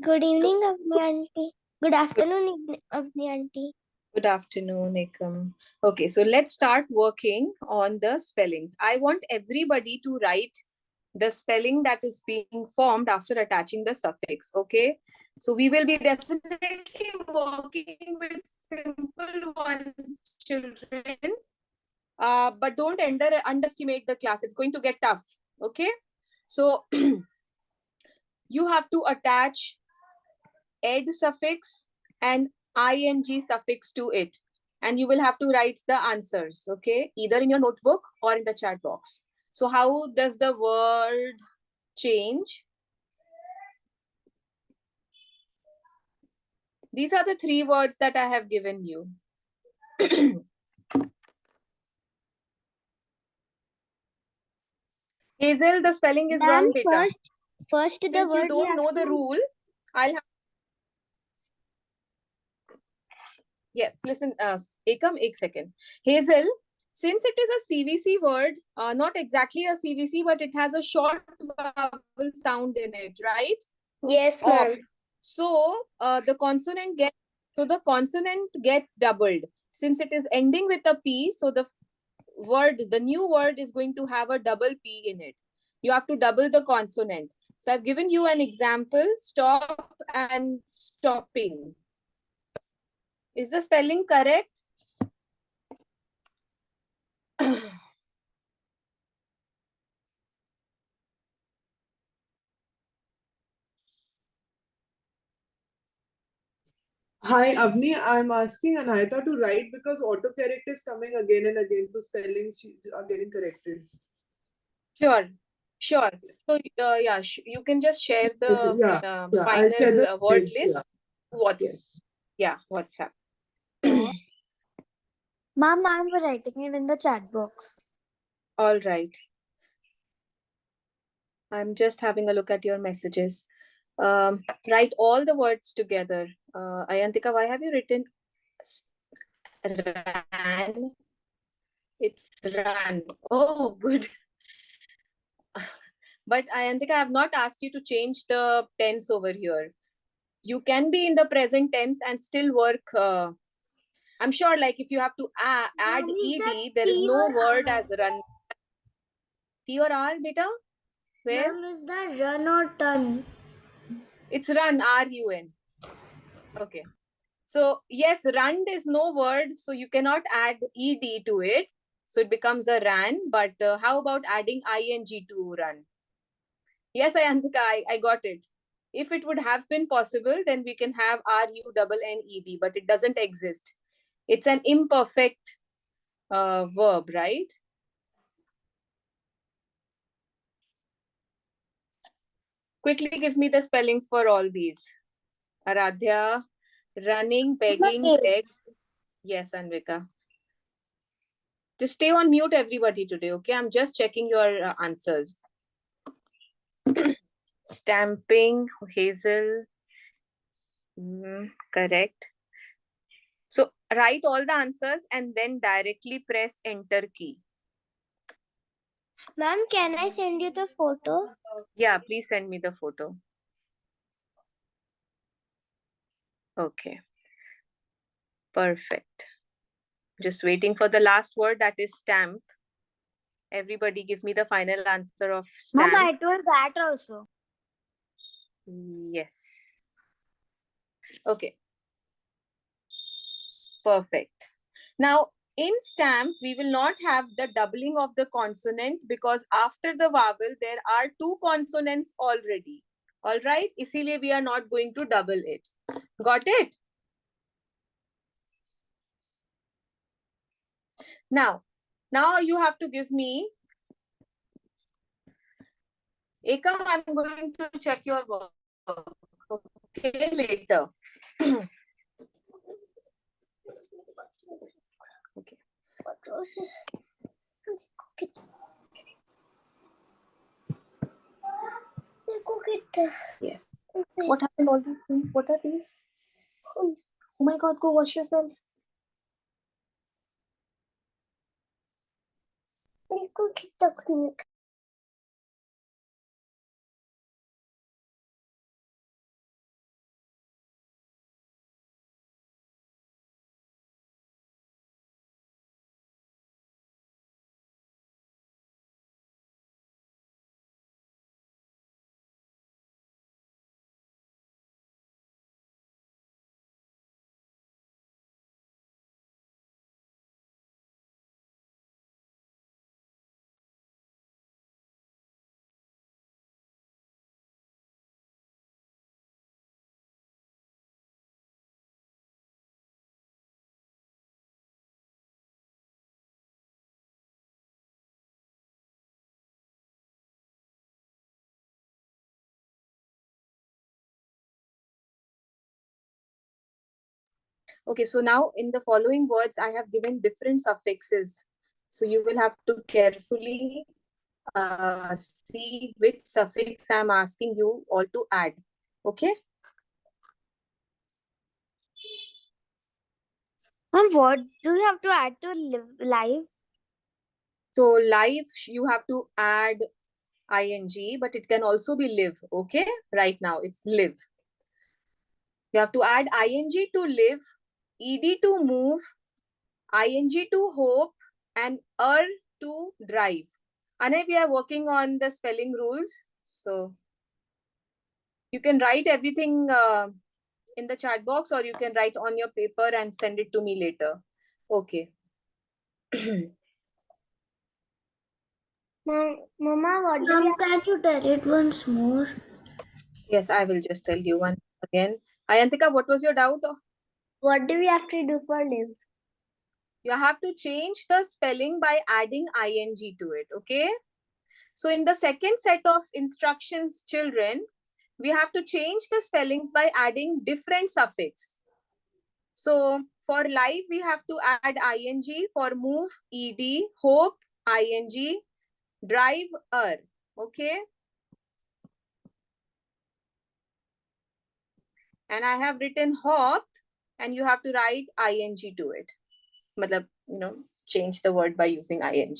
Good evening, Avni auntie. Good afternoon, Avni auntie. Good afternoon, Ekam. Okay, so let's start working on the spellings. I want everybody to write the spelling that is being formed after attaching the suffix. Okay, so we will be definitely working with simple ones, children. But don't underestimate the class. It's going to get tough. Okay, so you have to attach ed suffix and ing suffix to it, and you will have to write the answers, okay, either in your notebook or in the chat box. So how does the word change? These are the 3 words that I have given you. Hazel, the spelling is wrong, beta. First the Since you word don't know the rule, I'll have... Yes, listen, Ekam, ek second. Hazel, since it is a CVC word, not exactly a CVC, but it has a short vowel sound in it, right? Yes, ma'am. So the consonant gets doubled. Since it is ending with a P, so the new word is going to have a double P in it. You have to double the consonant. So I've given you an example, stop and stopping. Is the spelling correct? Hi, Avni. I'm asking Anahita to write because autocorrect is coming again and again, so spellings are getting corrected. Sure. So, yeah, you can just share the final word list. Yeah. WhatsApp. Ma'am, I'm writing it in the chat box. All right. I'm just having a look at your messages. Write all the words together. Ayantika, why have you written ran? It's run. Oh, good. But Ayantika, I have not asked you to change the tense over here. You can be in the present tense and still work. I'm sure, like, if you have to add ed, there is no word as run. T or R, beta? Where? Ma'am, is that run or turn? It's run, R-U-N. Okay. So yes, run is no word, so you cannot add ed to it. So it becomes a ran. But how about adding ing to run? Yes, Ayantika, I got it. If it would have been possible, then we can have RUNNED, but it doesn't exist. It's an imperfect verb, right? Quickly give me the spellings for all these. Aradhya, running, begging, beg. Yes, Anvika. Just stay on mute, everybody, today, okay? I'm just checking your answers. Stamping, Hazel. Correct. So write all the answers and then directly press enter key. Ma'am, can I send you the photo? Yeah, please send me the photo. Okay. Perfect. Just waiting for the last word, that is stamp. Everybody give me the final answer of stamp. Ma'am, I told that also. Yes. Okay. Perfect. Now, in stamp, we will not have the doubling of the consonant because after the vowel, there are 2 consonants already. All right? Isliye we are not going to double it. Got it? Now you have to give me... Ekam, I'm going to check your work. Okay, later. Okay. Yes. Okay. What happened? All these things? What are these? Oh my God, go wash yourself. Okay, so now in the following words, I have given different suffixes. So you will have to carefully see which suffix I'm asking you all to add. Okay. And what do you have to add to live? So live, you have to add ing, but it can also be live. Okay. Right now it's live. You have to add ing to live, ed to move, ing to hope, and to drive. Ane, we are working on the spelling rules. So you can write everything in the chat box, or you can write on your paper and send it to me later. Okay. Mama, what do we Can you tell it once more? Yes, I will just tell you one again. Ayantika, what was your doubt? what do we have to do for live? You have to change the spelling by adding ing to it. Okay. So in the second set of instructions, children, we have to change the spellings by adding different suffix. So for live, we have to add ing, for move, ed, hope, ing, drive, okay. And I have written hop, and you have to write ing to it. Matlab, change the word by using ing.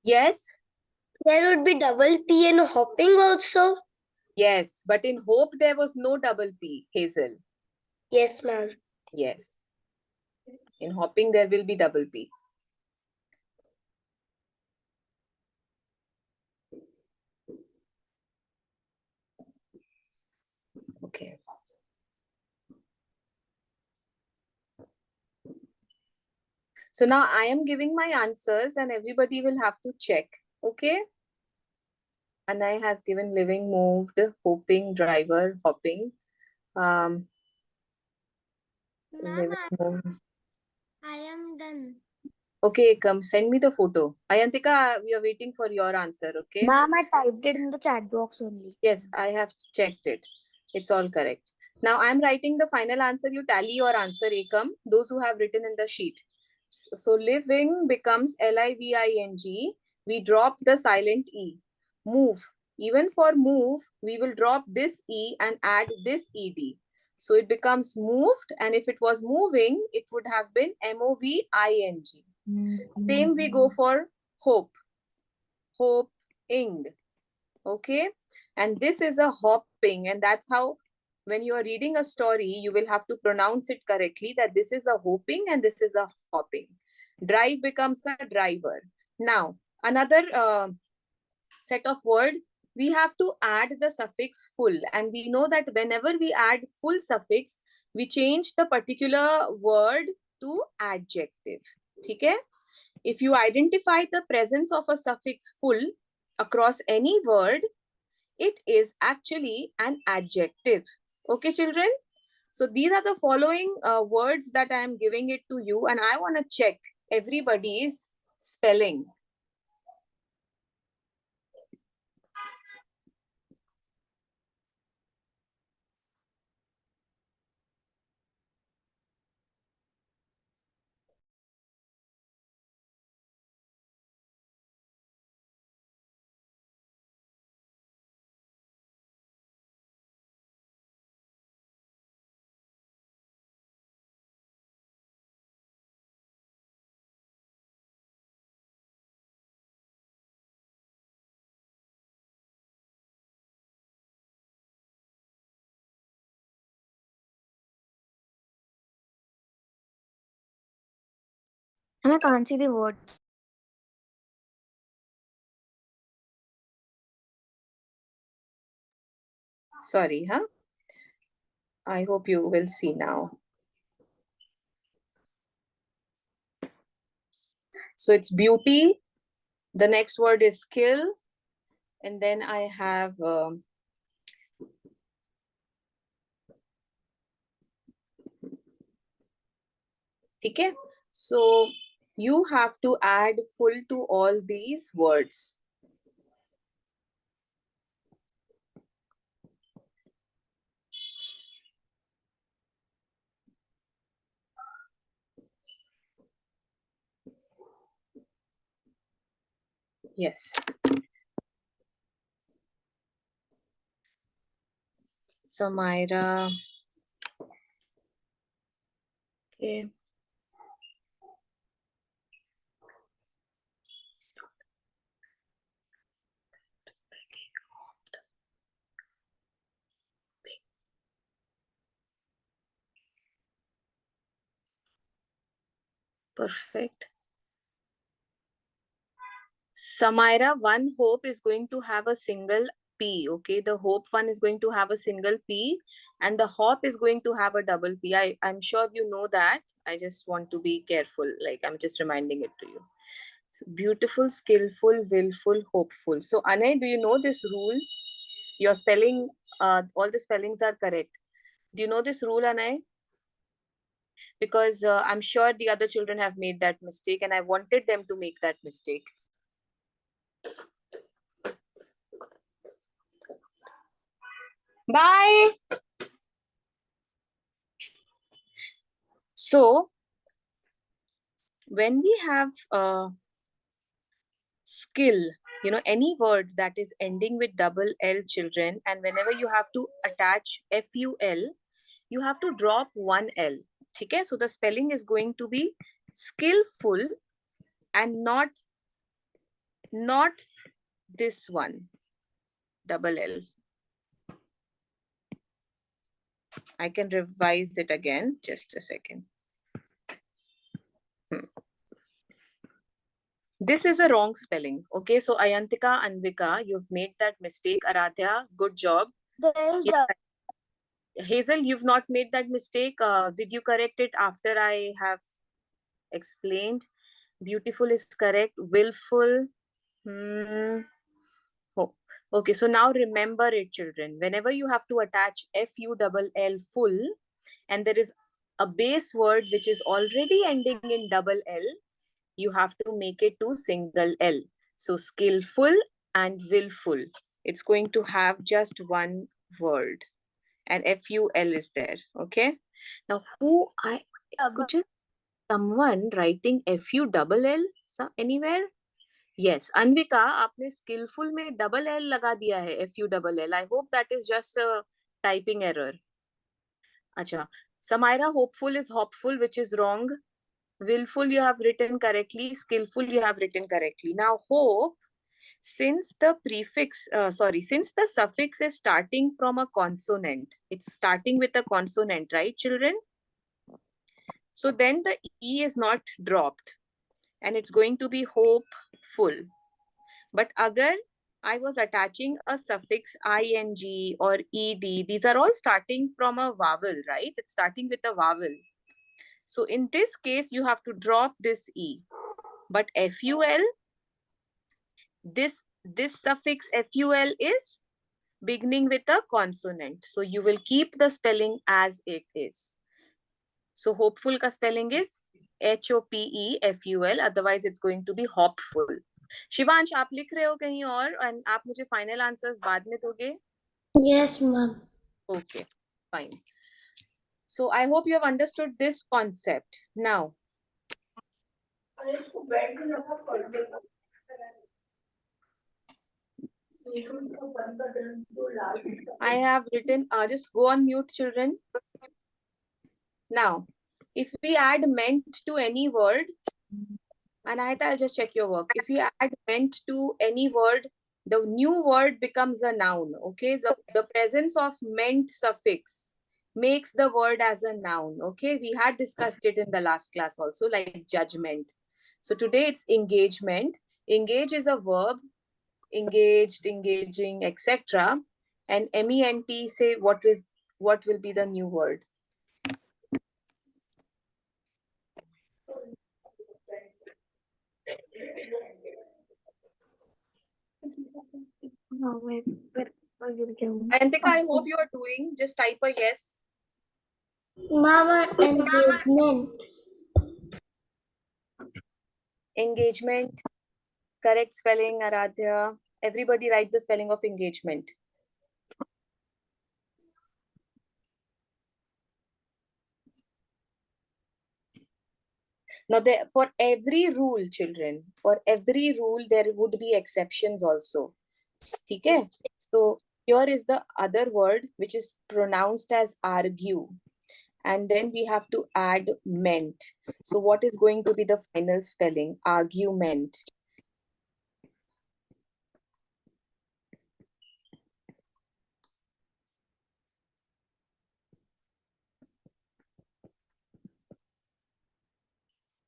Yes. There would be double P in hopping also. Yes, but in hope there was no double P, Hazel. Yes, ma'am. Yes. In hopping there will be double P. Okay. So now I am giving my answers and everybody will have to check. Okay. Anai has given living, moved, hoping, driver, hopping. Ma'am, Living, moved. I am done. Okay, come send me the photo. Ayantika, we are waiting for your answer. Okay. Ma'am, I typed it in the chat box only. Yes, I have checked it. It's all correct. Now I'm writing the final answer. You tally your answer, Ekam, those who have written in the sheet. So living becomes living. We drop the silent E. Move. Even for move, we will drop this E and add this ed. So it becomes moved. And if it was moving, it would have been moving. Same we go for hope. Hoping. Okay. And this is a hopping, and that's how when you are reading a story, you will have to pronounce it correctly, that this is a hoping and this is a hopping. Drive becomes a driver. Now, another set of word, we have to add the suffix full. And we know that whenever we add full suffix, we change the particular word to adjective. Okay? If you identify the presence of a suffix full across any word, it is actually an adjective. Okay, children? So these are the following words that I am giving it to you, and I want to check everybody's spelling. And I can't see the word. Sorry, huh? I hope you will see now. So it's beauty. The next word is skill. And then I have Okay? So you have to add full to all these words. Yes. So Myra. Okay. Perfect. Samira, one hope is going to have a single P. Okay, the hope one is going to have a single P, and the hop is going to have a double P. I'm sure you know that. I just want to be careful. Like, I'm just reminding it to you. So, beautiful, skillful, willful, hopeful. So, Anay, do you know this rule? Your spelling, all the spellings are correct. Do you know this rule, Anay? Because I'm sure the other children have made that mistake, and I wanted them to make that mistake. Bye. So, when we have skill, you know, any word that is ending with double L, children, and whenever you have to attach FUL, you have to drop one L. Okay? So the spelling is going to be skillful and not this one, double L. I can revise it again, just a second. This is a wrong spelling. Okay, so Ayantika, Anvika, you've made that mistake. Aradhya, good job. There's Yes. Hazel, you've not made that mistake. Did you correct it after I have explained? Beautiful is correct. Willful. Oh. Okay, so now remember it, children. Whenever you have to attach FULL full, and there is a base word which is already ending in double L, you have to make it to single L. So skillful and willful. It's going to have just one word, and FUL is there. Okay. Now, could just someone writing FULL anywhere? Yes, Anvika, आपने skillful में double L लगा दिया है, FULL. I hope that is just a typing error. अच्छा, Samira, hopeful is hopful, which is wrong. Willful you have written correctly. Skillful you have written correctly. Now hope, since the since the suffix is starting from a consonant, it's starting with a consonant, right, children? So then the E is not dropped, and it's going to be hopeful. But agar I was attaching a suffix ing or ed, these are all starting from a vowel, right? It's starting with a vowel. So in this case, you have to drop this E. But FUL, this suffix FUL is beginning with a consonant. So you will keep the spelling as it is. So hopeful ka spelling is HOPEFUL. Otherwise, it's going to be hopful. Shivansh, आप लिख रहे हो कहीं और, and आप मुझे final answers बाद में दोगे? Yes, ma'am. Okay, fine. So I hope you have understood this concept. Now, I have written, just go on mute, children. Now, if we add meant to any word, Anahita, I'll just check your work. If you add meant to any word, the new word becomes a noun. Okay, so the presence of meant suffix makes the word as a noun. Okay, we had discussed it in the last class also, like judgment. So today it's engagement. Engage is a verb, engaged, engaging, etc. And MENT, say what will be the new word? Antika, I hope you are doing. Just type a yes. Mama, engagement. Engagement. Correct spelling, Aradhya. Everybody write the spelling of engagement. Now, for every rule, children, for every rule, there would be exceptions also. Okay? So, here is the other word which is pronounced as argue. And then we have to add ment. So, what is going to be the final spelling? Argument.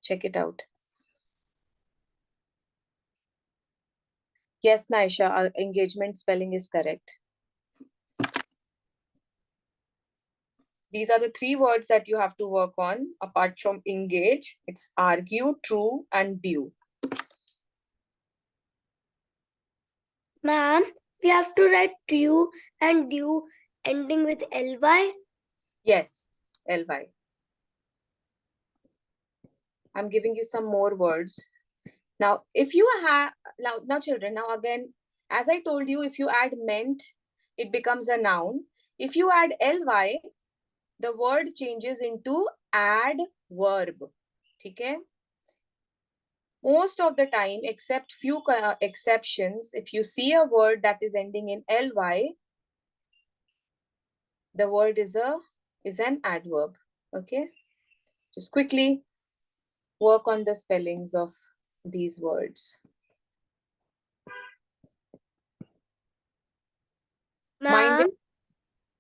Check it out. Yes, Naisha, our engagement spelling is correct. These are the three words that you have to work on apart from engage. It's argue, true, and due. Ma'am, we have to write true and due ending with ly. Yes, ly. I'm giving you some more words. Now, if you have, now children, now again, as I told you, if you add ment, it becomes a noun. If you add ly, the word changes into adverb. Okay? Most of the time, except few exceptions, if you see a word that is ending in ly, the word is an adverb. Okay? Just quickly work on the spellings of these words. Ma'am,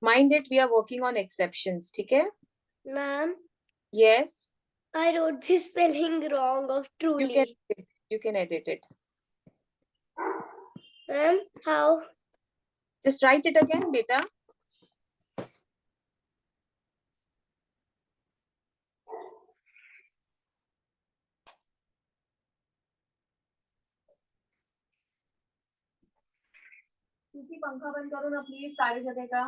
Mind it, we are working on exceptions. Okay? ma'am, Yes, I wrote the spelling wrong of truly. you can edit it. Ma'am, how? Just write it again, beta. तुझी पंखा बंद करो ना please सारी जगह का.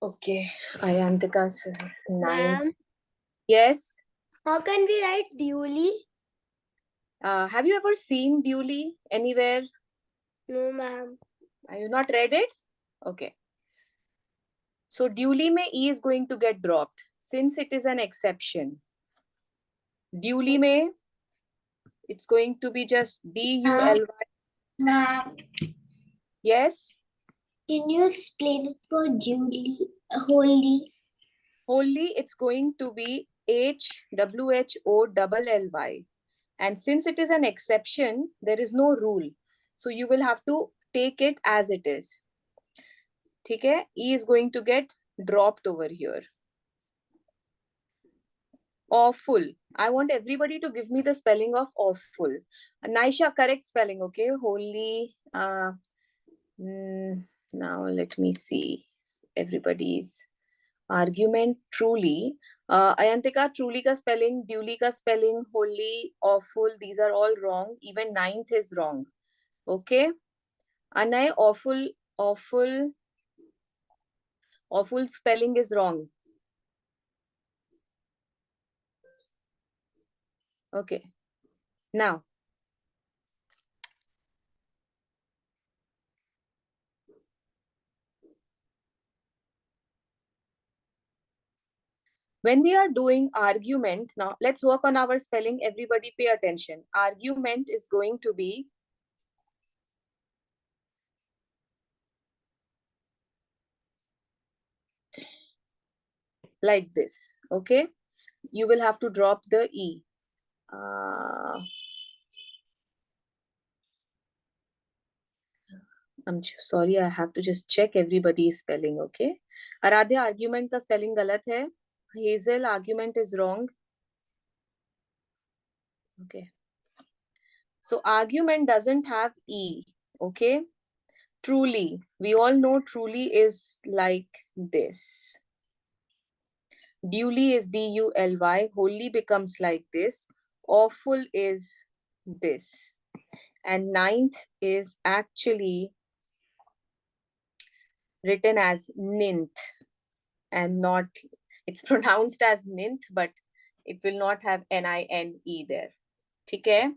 Okay, Ayantika's 9. Ma'am, Yes. how can we write duly? Have you ever seen duly anywhere? No, ma'am. Have you not read it? Okay. So duly mein E is going to get dropped since it is an exception. Duly mein it's going to be just D-U-L-Y. Ma'am, Yes. can you explain it for Julie? Wholly. Wholly it's going to be H-W-H-O-L-L-Y. And since it is an exception, there is no rule. So you will have to take it as it is. Okay? E is going to get dropped over here. Awful. I want everybody to give me the spelling of awful. Naisha, correct spelling, okay? Wholly. Now let me see. Everybody's argument. Truly. Ayantika, truly ka spelling, duly ka spelling, wholly, awful. These are all wrong. Even 9th is wrong. Okay? Anay, awful spelling is wrong. Okay. Now, when we are doing argument, now let's work on our spelling. Everybody pay attention. Argument is going to be like this. Okay? You will have to drop the E. I'm sorry, I have to just check everybody's spelling, okay? Aradhya, argument ka spelling galat hai. Hazel, argument is wrong. Okay. So argument doesn't have E, okay? Truly, we all know truly is like this. Duly is D-U-L-Y. Wholly becomes like this. Awful is this. And ninth is actually written as ninth and not, it's pronounced as ninth, but it will not have N-I-N-E there. Okay?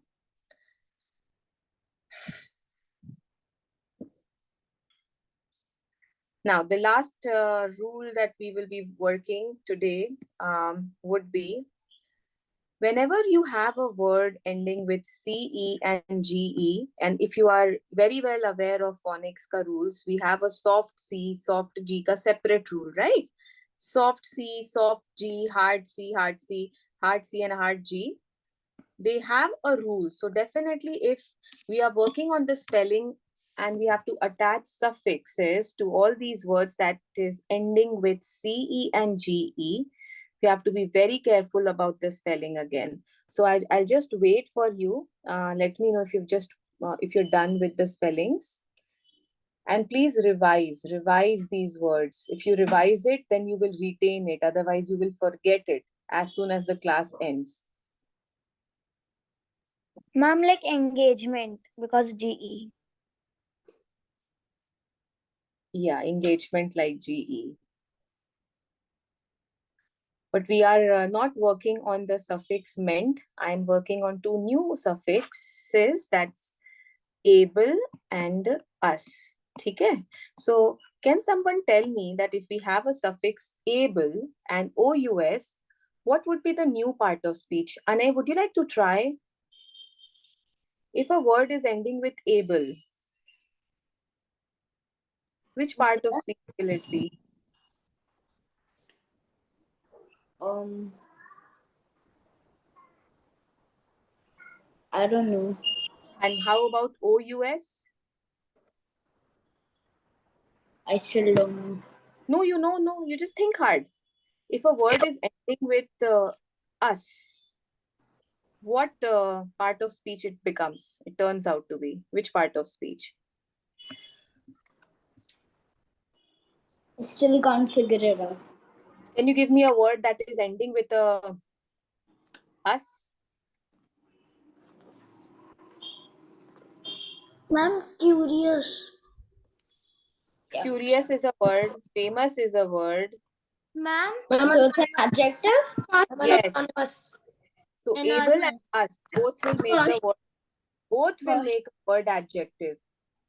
Now, the last rule that we will be working today would be, whenever you have a word ending with CE and GE, and if you are very well aware of phonics ka rules, we have a soft C, soft G ka separate rule, right? Soft C, soft G, hard C, hard C, hard C and hard G. They have a rule. So definitely if we are working on the spelling and we have to attach suffixes to all these words that is ending with CE and GE, we have to be very careful about the spelling again. So I'll just wait for you. Let me know if if you're done with the spellings. And please revise these words. If you revise it, then you will retain it. Otherwise, you will forget it as soon as the class ends. Ma'am, like engagement because GE. Yeah, engagement like GE. But we are not working on the suffix meant. I'm working on two new suffixes, that's able and us. Okay? So can someone tell me that if we have a suffix able and OUS, what would be the new part of speech? Anay, would you like to try? If a word is ending with able, which part of speech will it be? I don't know. And how about OUS? I still don't know. No, you just think hard. If a word is ending with us, what part of speech it becomes? It turns out to be. Which part of speech? I still can't figure it out. Can you give me a word that is ending with us? Ma'am, curious. Yeah. Curious is a word. Famous is a word. Ma'am, Ma'am, so it's an adjective? Yes. Anonymous. So able and us, both will make the word. Both will make a word adjective.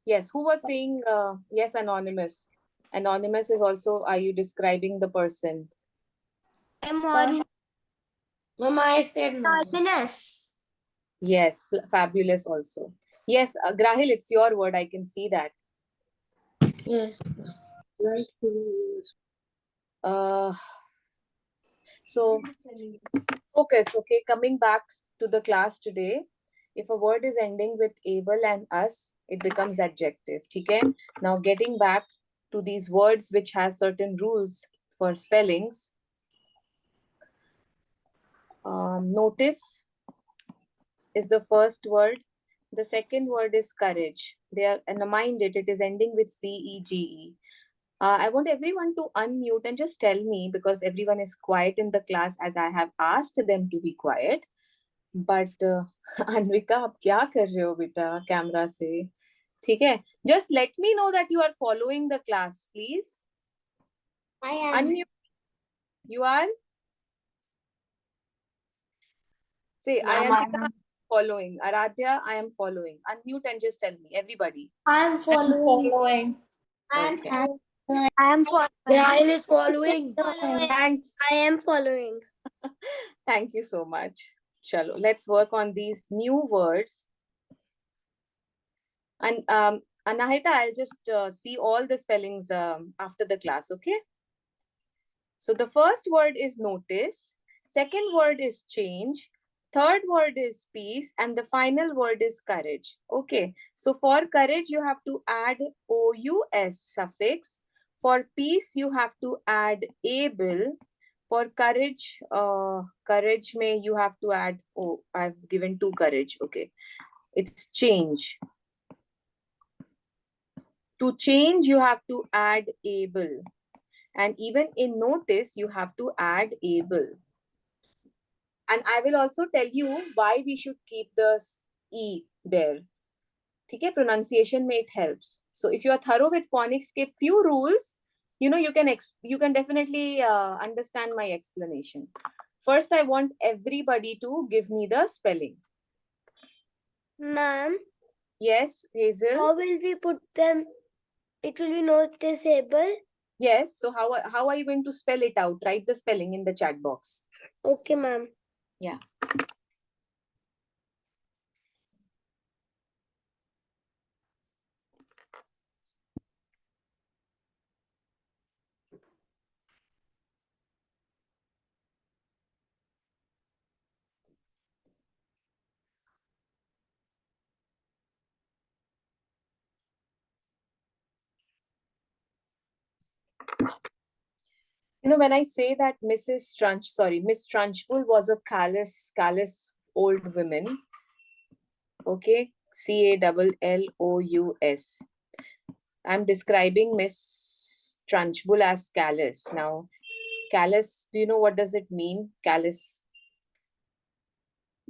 Yes. Who was saying yes? Anonymous. Anonymous is also. Are you describing the person? Amorphous. Mama, I said no. Luminous. Yes. Fabulous also. Yes. Grahil, it's your word. I can see that. Yes. Right. So focus, okay? Coming back to the class today, if a word is ending with able and us, it becomes adjective, okay? Now getting back to these words which has certain rules for spellings. Notice is the first word. The second word is courage. They are, and mind it is ending with C-E-G-E. I want everyone to unmute and just tell me, because everyone is quiet in the class as I have asked them to be quiet. But Anvika, आप क्या कर रहे हो बेटा camera से? ठीक है? Just let me know that you are following the class, please. I am. Unmute. You are? Say, I am following. Aradhya, I am following. Unmute and just tell me, everybody. I am following. Okay. I am following. Grahil is following. Thanks. I am following. Thank you so much. Chalo, let's work on these new words. And Anahita, I'll just see all the spellings after the class, okay? So the first word is notice, second word is change, third word is peace, and the final word is courage. Okay, so for courage, you have to add OUS suffix. For peace, you have to add able. For courage, courage may you have to add, oh, I've given two courage. Okay, it's change. To change, you have to add able. And even in notice, you have to add able. And I will also tell you why we should keep the E there. Okay, pronunciation may it helps. So if you are thorough with phonics, keep few rules, you can definitely understand my explanation. First, I want everybody to give me the spelling. Ma'am, Yes, Hazel. how will we put them? It will be noticeable. Yes. So how are you going to spell it out? Write the spelling in the chat box. Okay, ma'am. Yeah. When I say that Miss Trunchbull was a callous old woman. Okay, Callous. I'm describing Miss Trunchbull as callous. Now, callous, do you know what does it mean? Callous.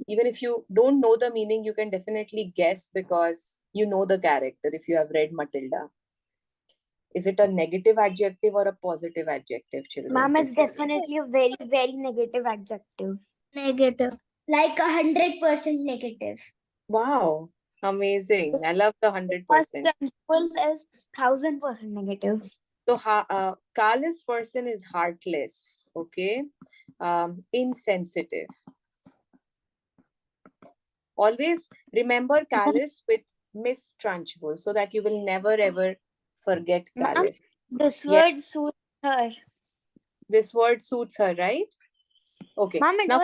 Even if you don't know the meaning, you can definitely guess because you know the character if you have read Matilda. Is it a negative adjective or a positive adjective, children? Ma'am, it's definitely a very, very negative adjective. Negative. Like 100% negative. Wow, amazing. I love the 100%. Full is 1000% negative. So, callous person is heartless, okay? Insensitive. Always remember callous with Miss Trunchbull so that you will never ever forget Ma'am, callous. this Yeah. word suits her. This word suits her, right? Okay. Ma'am, Now,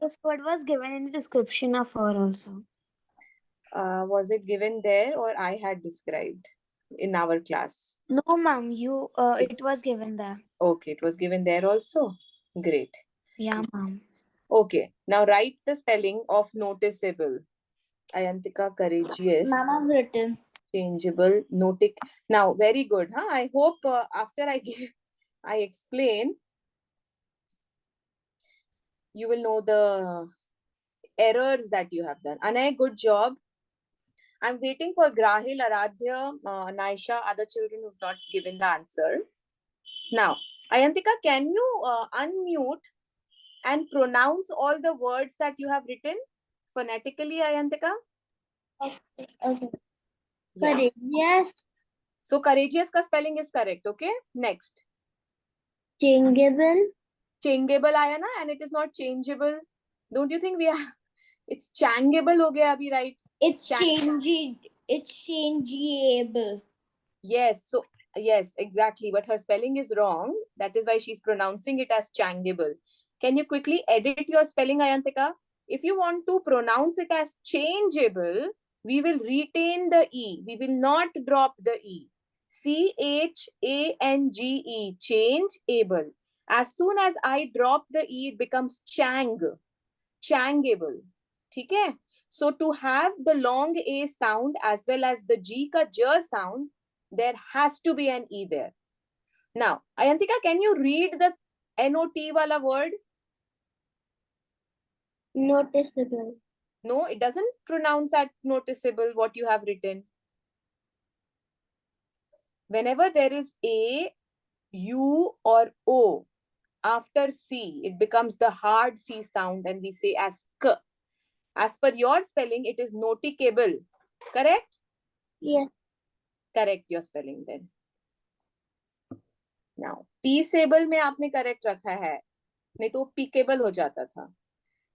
this word was given in the description of her also. was it given there or I had described in our class? No, ma'am, it was given there. Okay, it was given there also. Great. Yeah, ma'am. Okay, now write the spelling of noticeable. Ayantika, courageous. Ma'am, I've written. Changeable, notic. Now, very good. Huh? I hope after I explain, you will know the errors that you have done. Anay, good job. I'm waiting for Grahil, Aradhya, Naisha, other children who have not given the answer. Now, Ayantika, can you unmute and pronounce all the words that you have written phonetically, Ayantika? Okay. Yes. Courageous, So, courageous ka spelling is correct, okay? Next. changeable, Changeable आया ना, and it is not changeable. Don't you think we are? It's changeable हो गया अभी, right? It's changeable. Yes. So yes, exactly. But her spelling is wrong. That is why she's pronouncing it as changeable. Can you quickly edit your spelling, Ayantika? If you want to pronounce it as changeable, we will retain the E. We will not drop the E. Change, changeable. As soon as I drop the E, it becomes changeable. Okay? So to have the long A sound as well as the G ka J sound, there has to be an E there. Now, Ayantika, can you read the NOT wala word? noticeable, No, it doesn't pronounce as noticeable what you have written. Whenever there is A, U or O after C, it becomes the hard C sound and we say as K. As per your spelling, it is noticable. Correct? yes, Correct your spelling then. Now, peaceable में आपने correct रखा है. नहीं तो peaceable हो जाता था.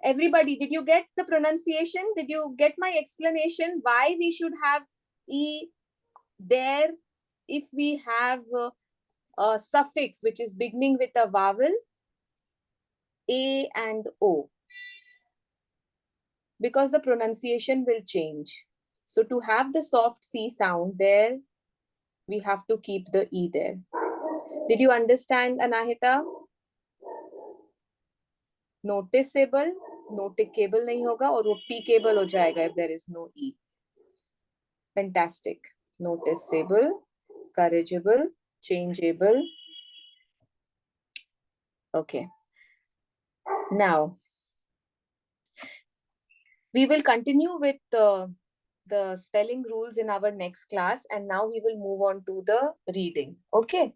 Everybody, did you get the pronunciation? Did you get my explanation why we should have E there if we have a suffix which is beginning with a vowel A and O? Because the pronunciation will change. So to have the soft C sound there, we have to keep the E there. Did you understand, Anahita? Noticeable, noticable नहीं होगा और वो peaceable हो जाएगा if there is no E. Fantastic. Noticeable, corrigible, changeable, Okay. Now, we will continue with the spelling rules in our next class, and now we will move on to the reading. Okay,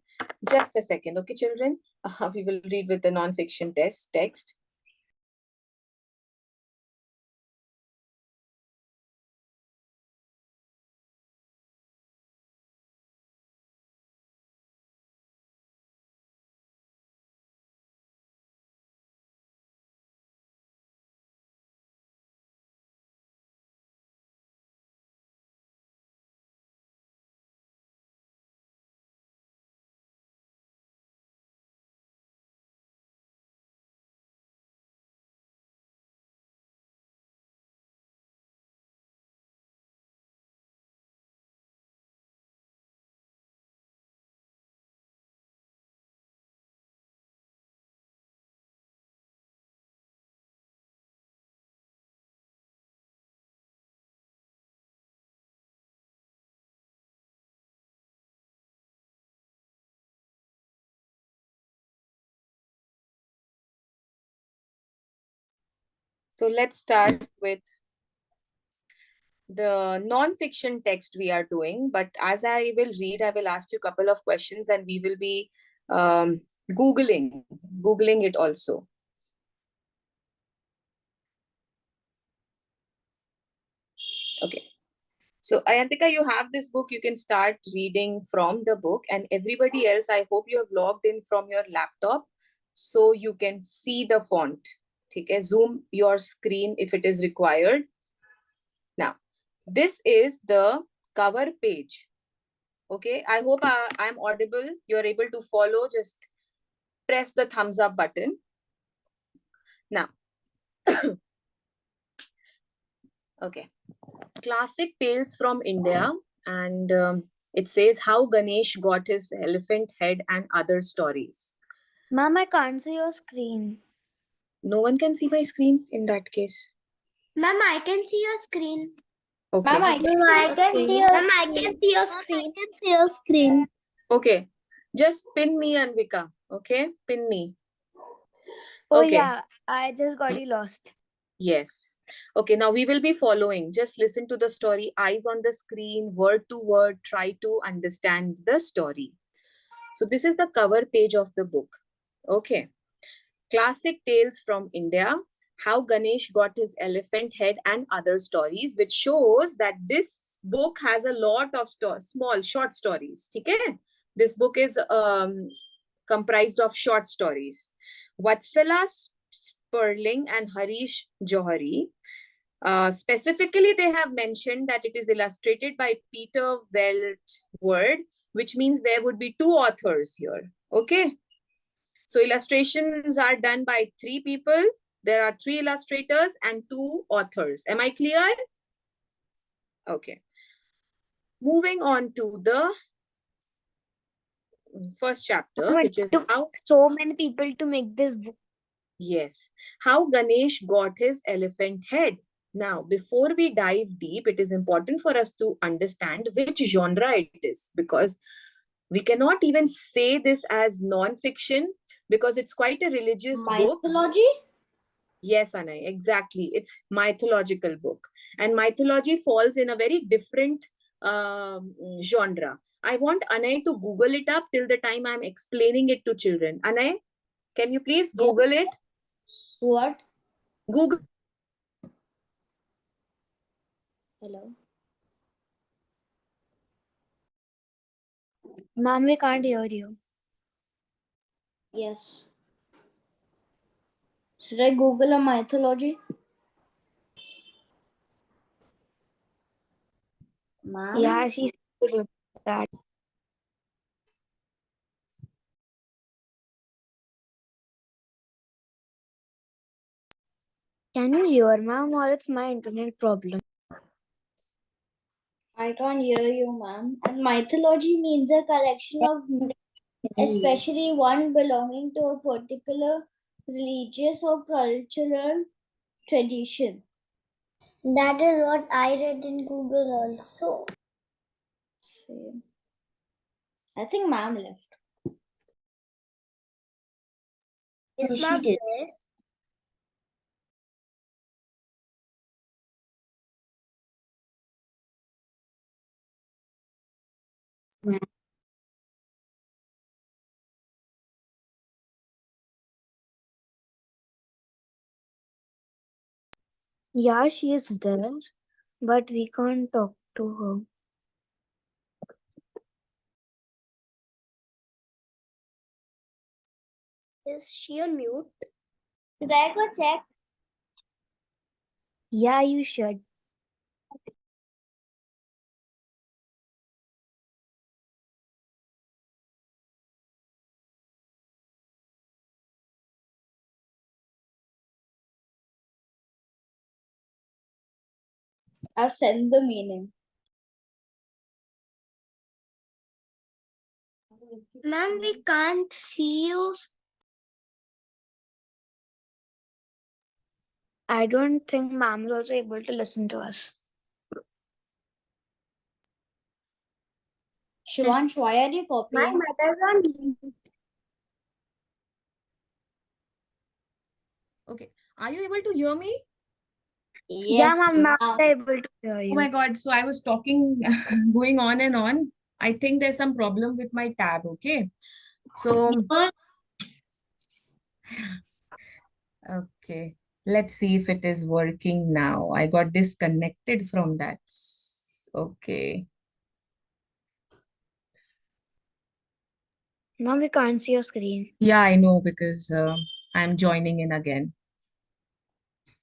just a second. Okay, children, we will read with the non-fiction text. So let's start with the non-fiction text we are doing. But as I will read, I will ask you a couple of questions, and we will be Googling it also. Okay. So Ayantika, you have this book. You can start reading from the book, and everybody else, I hope you have logged in from your laptop so you can see the font. Okay, zoom your screen if it is required. Now, this is the cover page. Okay, I hope I'm audible. You're able to follow. Just press the thumbs up button. Now, okay, classic tales from India, and it says how Ganesh got his elephant head and other stories. Ma'am, I can't see your screen. No one can see my screen in that case. Ma'am, I can see your screen. Okay. Ma'am, I can see your Ma'am, I can see your screen. I can see your screen. Okay. Just pin me, Anvika. Okay, pin me. Oh Okay. yeah, I just got you lost. Yes. Okay, now we will be following. Just listen to the story, eyes on the screen, word to word, try to understand the story. So this is the cover page of the book. Okay. Classic tales from India, how Ganesh got his elephant head and other stories, which shows that this book has a lot of small short stories. Okay? This book is comprised of short stories. Vatsala Sperling and Harish Johari. Specifically, they have mentioned that it is illustrated by Peter Weltward, which means there would be two authors here. Okay. So illustrations are done by 3 people. There are 3 illustrators and 2 authors. Am I clear? Okay. Moving on to the first chapter, which is how So many people to make this book. Yes. How Ganesh got his elephant head. Now, before we dive deep, it is important for us to understand which genre it is, because we cannot even say this as non-fiction because it's quite a religious book. Mythology? Yes, Anay, exactly. It's mythological book. And mythology falls in a very different genre. I want Anay to Google it up till the time I'm explaining it to children. Anay, can you please Google it? What? Google. Hello. Ma'am, we can't hear you. Yes. Should I Google a mythology? Ma'am? Yeah, she's good with that. Can you hear, ma'am, or it's my internet problem? I can't hear you, ma'am. And mythology means a collection of, especially one belonging to a particular religious or cultural tradition. That is what I read in Google also. Same. I think ma'am left. Yes, No, she ma'am. did. There. Yeah, she is there, but we can't talk to her. Is she on mute? Should I go check? Yeah, you should. I've sent the meaning. Ma'am, we can't see you. I don't think ma'am is also able to listen to us. Shivansh, why are you My copying? mother's on mute. Okay. Are you able to hear me? Yeah, Yes. ma'am, now now- we're able to hear Oh my you. God. So I was talking, going on and on. I think there's some problem with my tab. Okay. So, okay. Let's see if it is working now. I got disconnected from that. Okay. Ma'am, we can't see your screen. Yeah, I know because I'm joining in again.